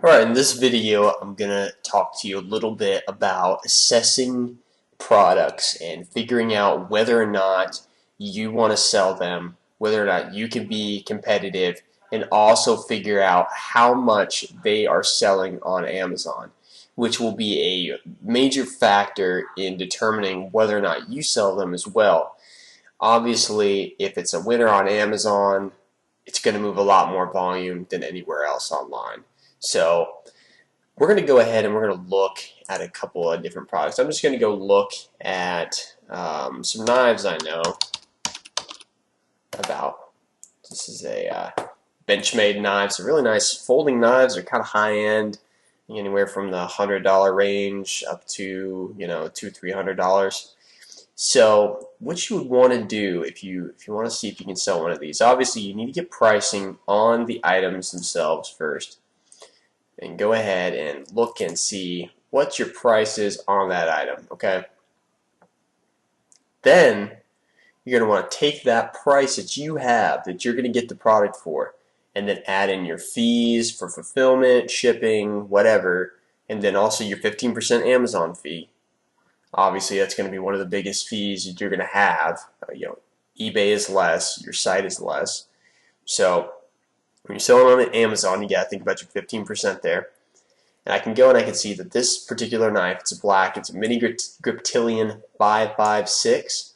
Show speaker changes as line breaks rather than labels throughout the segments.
Alright, in this video I'm going to talk to you a little bit about assessing products and figuring out whether or not you want to sell them, whether or not you can be competitive, and also figure out how much they are selling on Amazon, which will be a major factor in determining whether or not you sell them as well. Obviously, if it's a winner on Amazon, it's going to move a lot more volume than anywhere else online. So we're going to go ahead and we're going to look at a couple of different products. I'm just going to go look at some knives I know about. This is a Benchmade knife. It's a really nice folding knives. They're kind of high end, anywhere from the $100 range up to $200-300. So what you would want to do if you want to see if you can sell one of these, obviously you need to get pricing on the items themselves first, and go ahead and look and see what your price is on that item. Okay. Then you're going to want to take that price that you have that you're going to get the product for, and then add in your fees for fulfillment, shipping, whatever, and then also your 15% Amazon fee. Obviously, that's going to be one of the biggest fees that you're going to have. eBay is less, your site is less. So when you're selling on Amazon, you got to think about your 15% there. And I can go and I can see that this particular knife, it's black, it's a Mini Griptilian 556.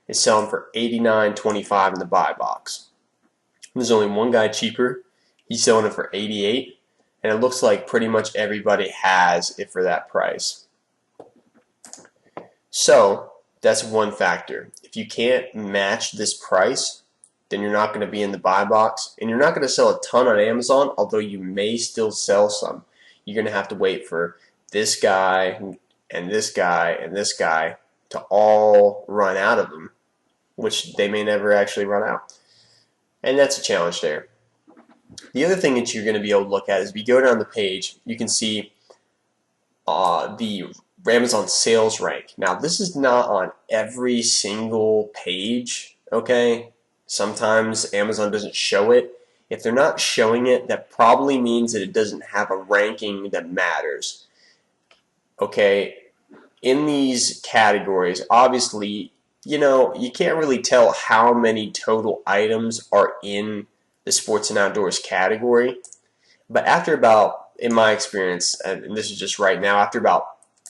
It's selling for $89.25 in the buy box. There's only one guy cheaper. He's selling it for $88, and it looks like pretty much everybody has it for that price. So that's one factor. If you can't match this price, then you're not going to be in the buy box, and you're not going to sell a ton on Amazon, although you may still sell some. You're going to have to wait for this guy and this guy and this guy to all run out of them, which they may never actually run out. And that's a challenge there. The other thing that you're going to be able to look at is if you go down the page, you can see the Amazon sales rank. Now, this is not on every single page, okay? Sometimes Amazon doesn't show it. If they're not showing it, that probably means that it doesn't have a ranking that matters. Okay, in these categories, obviously, you can't really tell how many total items are in the sports and outdoors category. But after about, in my experience, and this is just right now, after about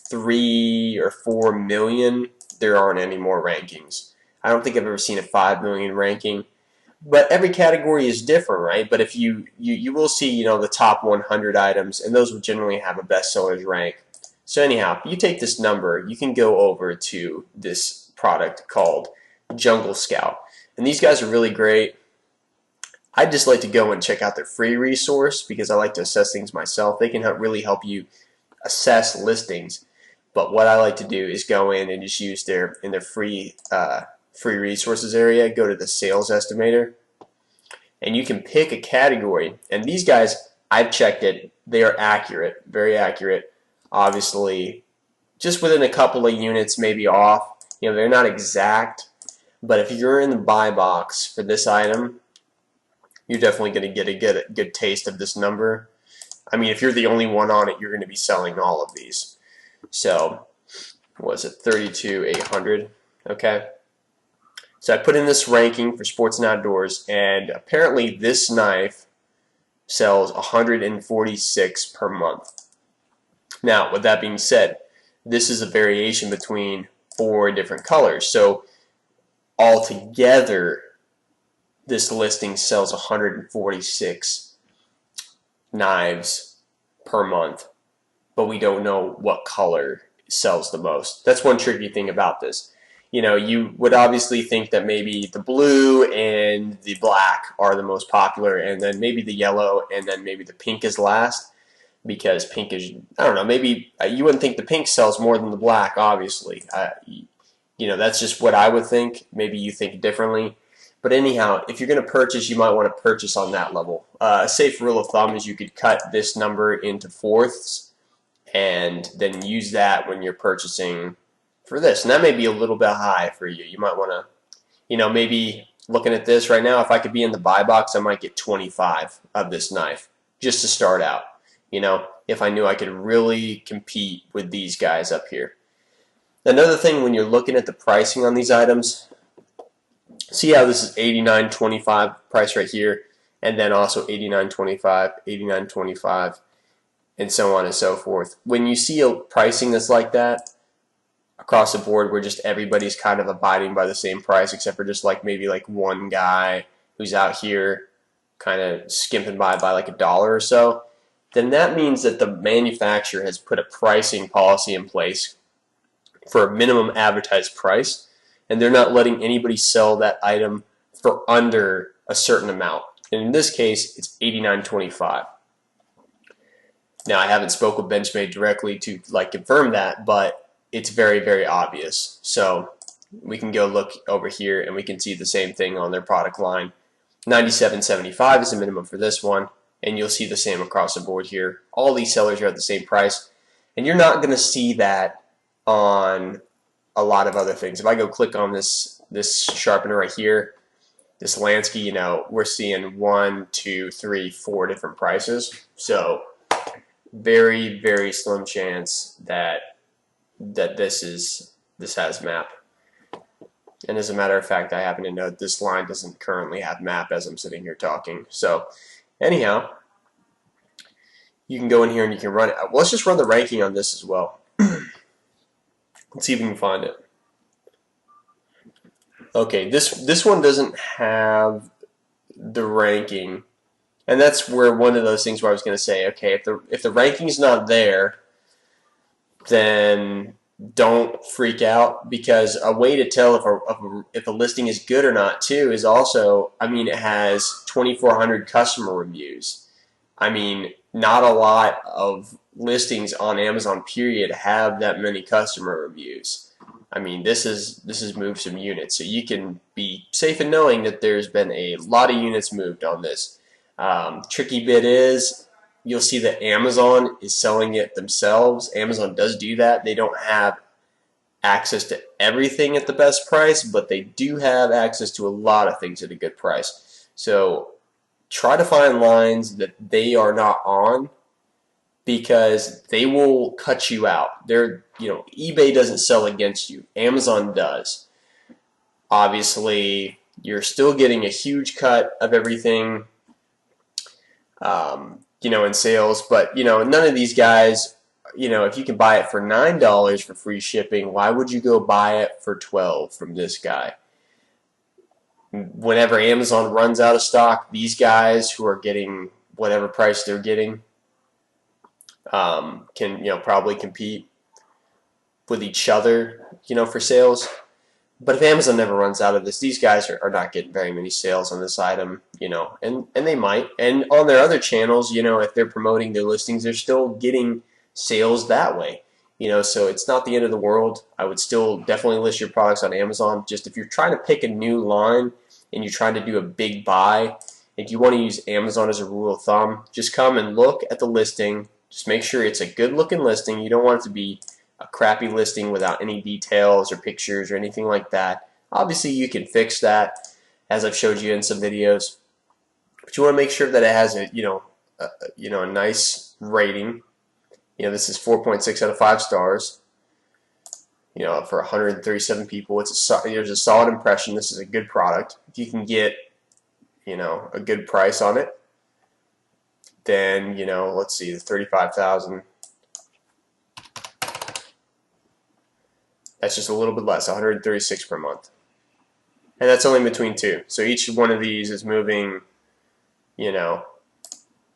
3 or 4 million, there aren't any more rankings. I don't think I've ever seen a 5 million ranking. But every category is different, right? But if you will see, the top 100 items, and those will generally have a bestsellers rank. So anyhow, if you take this number, you can go over to this product called Jungle Scout. And these guys are really great. I just like to go and check out their free resource because I like to assess things myself. They can really help you assess listings. But what I like to do is go in and just use their free resources area, go to the sales estimator, and you can pick a category. And these guys, I've checked it, they are accurate, very accurate. Obviously, just within a couple of units, maybe off. They're not exact, but if you're in the buy box for this item, you're definitely going to get a good taste of this number. I mean, if you're the only one on it, you're going to be selling all of these. So, what was it, 32,800? Okay. So I put in this ranking for sports and outdoors, and apparently this knife sells 146 per month. Now, with that being said, this is a variation between 4 different colors. So altogether, this listing sells 146 knives per month, but we don't know what color sells the most. That's one tricky thing about this. You would obviously think that maybe the blue and the black are the most popular, and then maybe the yellow, and then maybe the pink is last, because pink is, I don't know, maybe you wouldn't think the pink sells more than the black, obviously. That's just what I would think. Maybe you think differently. But anyhow, if you're going to purchase, you might want to purchase on that level. A safe rule of thumb is you could cut this number into fourths and then use that when you're purchasing for this. And that may be a little bit high for you. You might want to, maybe looking at this right now, if I could be in the buy box, I might get 25 of this knife just to start out. you know, if I knew I could really compete with these guys up here. Another thing when you're looking at the pricing on these items, see how this is $89.25 price right here, and then also $89.25, $89.25, and so on and so forth. When you see a pricing that's like that across the board, where just everybody's kind of abiding by the same price, except for just like maybe like one guy who's out here kind of skimping by like $1 or so, then that means that the manufacturer has put a pricing policy in place for a minimum advertised price, and they're not letting anybody sell that item for under a certain amount. And in this case, it's $89.25. Now, I haven't spoke with Benchmade directly to like confirm that, but it's very, very obvious. So we can go look over here and we can see the same thing on their product line. $97.75 is the minimum for this one, and you'll see the same across the board here. All these sellers are at the same price, and you're not going to see that on a lot of other things. If I go click on this sharpener right here, this Lansky, you know, we're seeing 1, 2, 3, 4 different prices. So very, very slim chance that this has MAP. And as a matter of fact, I happen to know that this line doesn't currently have MAP as I'm sitting here talking. So anyhow, you can go in here and you can run it. Well, let's just run the ranking on this as well. Let's see if we can find it. Okay, this one doesn't have the ranking, and that's where one of those things where I was going to say, okay, if the ranking's not there, then don't freak out, because a way to tell if a listing is good or not too is also, I mean, it has 2,400 customer reviews. I mean, not a lot of listings on Amazon period have that many customer reviews. I mean, this has moved some units, so you can be safe in knowing that there's been a lot of units moved on this. Tricky bit is, you'll see that Amazon is selling it themselves. Amazon does do that. They don't have access to everything at the best price, but they do have access to a lot of things at a good price. So try to find lines that they are not on, because they will cut you out. eBay doesn't sell against you. Amazon does. Obviously, you're still getting a huge cut of everything, in sales, but none of these guys, if you can buy it for $9 for free shipping, why would you go buy it for $12 from this guy? Whenever Amazon runs out of stock, these guys who are getting whatever price they're getting can probably compete with each other for sales. But if Amazon never runs out of this, these guys are not getting very many sales on this item, and they might. And on their other channels, if they're promoting their listings, they're still getting sales that way. So it's not the end of the world. I would still definitely list your products on Amazon. Just if you're trying to pick a new line and you're trying to do a big buy, if you want to use Amazon as a rule of thumb, just come and look at the listing. Just make sure it's a good looking listing. You don't want it to be a crappy listing without any details or pictures or anything like that. Obviously, you can fix that, as I've showed you in some videos, but you want to make sure that it has a nice rating. This is 4.6 out of 5 stars. For 137 people, there's a solid impression. This is a good product. If you can get a good price on it, then let's see, the 35,000. That's just a little bit less, 136 per month. And that's only between two. So each one of these is moving,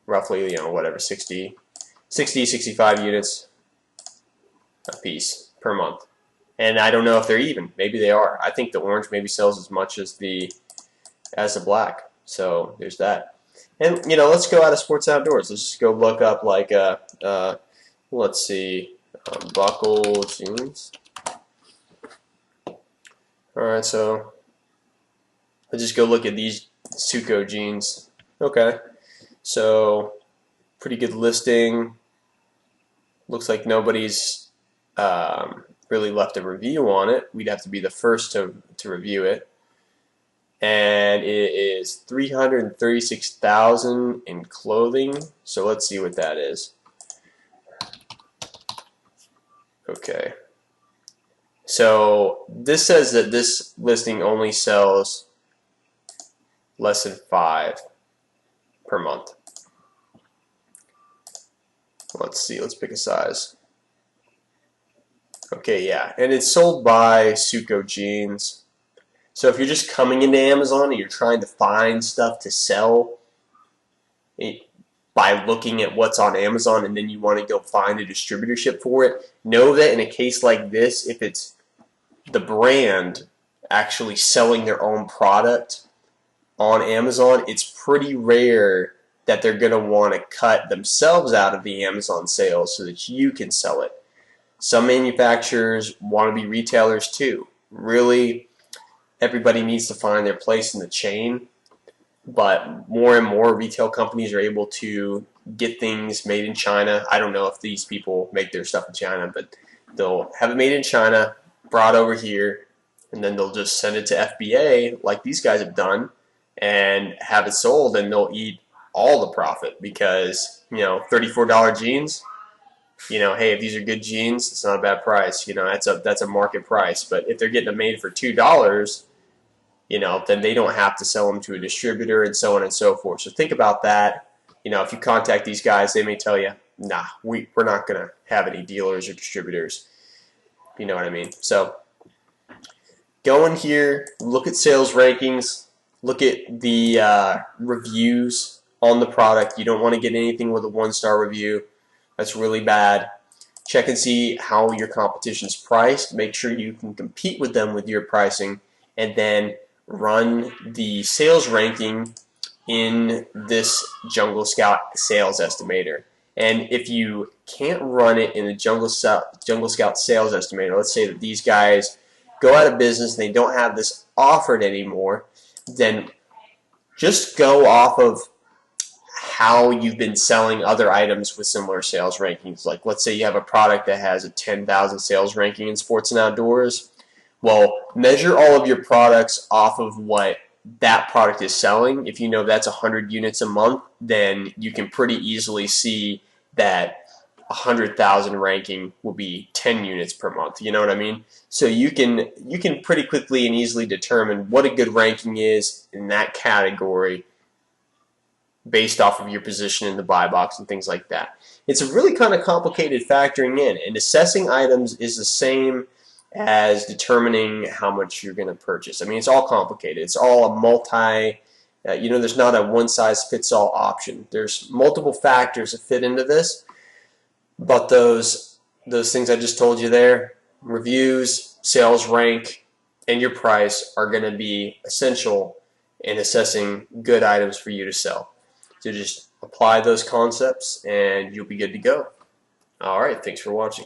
roughly, whatever, 60, 65 units a piece per month. And I don't know if they're even. Maybe they are. I think the orange maybe sells as much as the black. So there's that. And, let's go out of sports outdoors. Let's just go look up like, let's see, buckle jeans. Alright, so let's just go look at these Suco jeans. Okay, so pretty good listing. Looks like nobody's really left a review on it. We'd have to be the first to review it. And it is $336,000 in clothing. So let's see what that is. Okay. So this says that this listing only sells less than 5 per month. Let's see, let's pick a size. Okay, yeah, and it's sold by Suco Jeans. So if you're just coming into Amazon and you're trying to find stuff to sell by looking at what's on Amazon and then you want to go find a distributorship for it, know that in a case like this, if it's the brand actually selling their own product on Amazon, it's pretty rare that they're going to want to cut themselves out of the Amazon sales so that you can sell it. Some manufacturers want to be retailers too. Really, everybody needs to find their place in the chain, but more and more retail companies are able to get things made in China. I don't know if these people make their stuff in China, but they'll have it made in China, brought over here, and then they'll just send it to FBA like these guys have done and have it sold, and they'll eat all the profit because, you know, $34 jeans, you know, hey, if these are good jeans, it's not a bad price. You know, that's a market price. But if they're getting them made for $2, you know, then they don't have to sell them to a distributor and so on and so forth. So think about that. You know, if you contact these guys, they may tell you, nah, we're not going to have any dealers or distributors. You know what I mean? So go in here, look at sales rankings, look at the reviews on the product. You don't want to get anything with a 1-star review. That's really bad. Check and see how your competition's priced. Make sure you can compete with them with your pricing, and then run the sales ranking in this Jungle Scout sales estimator. And if you can't run it in the Jungle Scout sales estimator, let's say that these guys go out of business and they don't have this offered anymore, then just go off of how you've been selling other items with similar sales rankings. Like, let's say you have a product that has a 10,000 sales ranking in sports and outdoors. Well, measure all of your products off of what that product is selling. If you know that's 100 units a month, then you can pretty easily see that 100,000 ranking will be 10 units per month. You know what I mean? So you can pretty quickly and easily determine what a good ranking is in that category based off of your position in the buy box and things like that. It's a really kind of complicated factoring in, and assessing items is the same as determining how much you're going to purchase. I mean, it's all complicated. It's all a you know, there's not a one-size-fits-all option. There's multiple factors that fit into this, but those things I just told you there, reviews, sales rank, and your price are going to be essential in assessing good items for you to sell. So just apply those concepts and you'll be good to go. All right, thanks for watching.